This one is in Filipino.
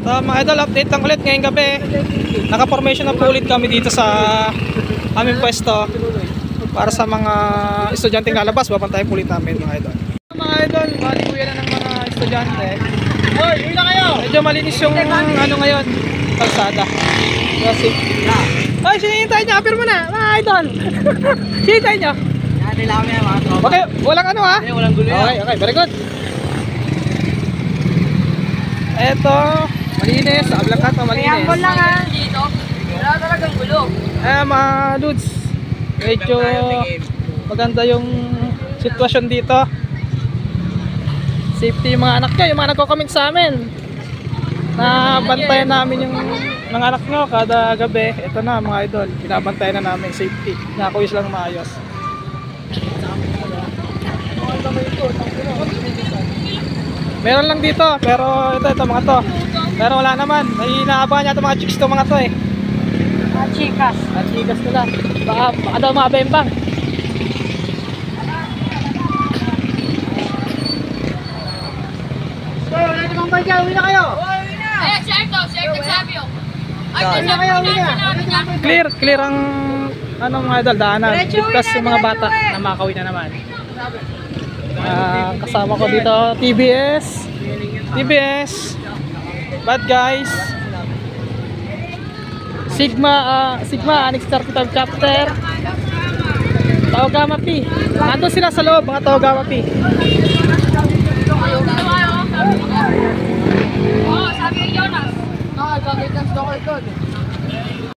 So mga idol, update lang ulit ngayong gabi. Naka-formation na po ulit kami dito sa aming pwesto para sa mga estudyanteng lalabas. Babantayan po ulit namin mga idol. Mga idol, bali-kuya na ng mga estudyante. Hoy, yun na kayo! Medyo malinis yung ano ngayon, kalsada. Kasi ay, sinihintay niya, apir mo na mga idol. Sinihintay niya. Nila kami mga tropa. Okay, walang ano ha? Walang gulo yan. Okay, okay, very good. Eto, malinis, ablakat na malinis. Preambol lang ha. Dito. Wala talagang gulo. Mga dudes, medyo maganda yung sitwasyon dito. Safety yung mga anak nyo, yung mga nagko-comment sa amin. Nabantayan namin yung mga anak nyo kada gabi. Ito na mga idol, binabantayan na namin safety. Nakakuyos lang maayos. Meron lang dito, pero ito mga to. Pero wala naman, may inaabangan niya ito mga chicks to mga to eh. Mga chikas. At chicas nila, baka daw mabembang. So, wala namang bike yan. Uwi na kayo! Eh, share to. Share to sabi yun. Ay, Uwi na kayo, uwi na! Clear ang ano mga idol, daanan. Ligtas yung mga bata na makakawin na naman. Kasama ko dito, TBS, Bad Guys, Sigma Unexpected Chapter, Taogama P. Nandun sila sa loob, mga Taogama P. Oh, sabi yung Jonas. Nakakakita sa ako ito.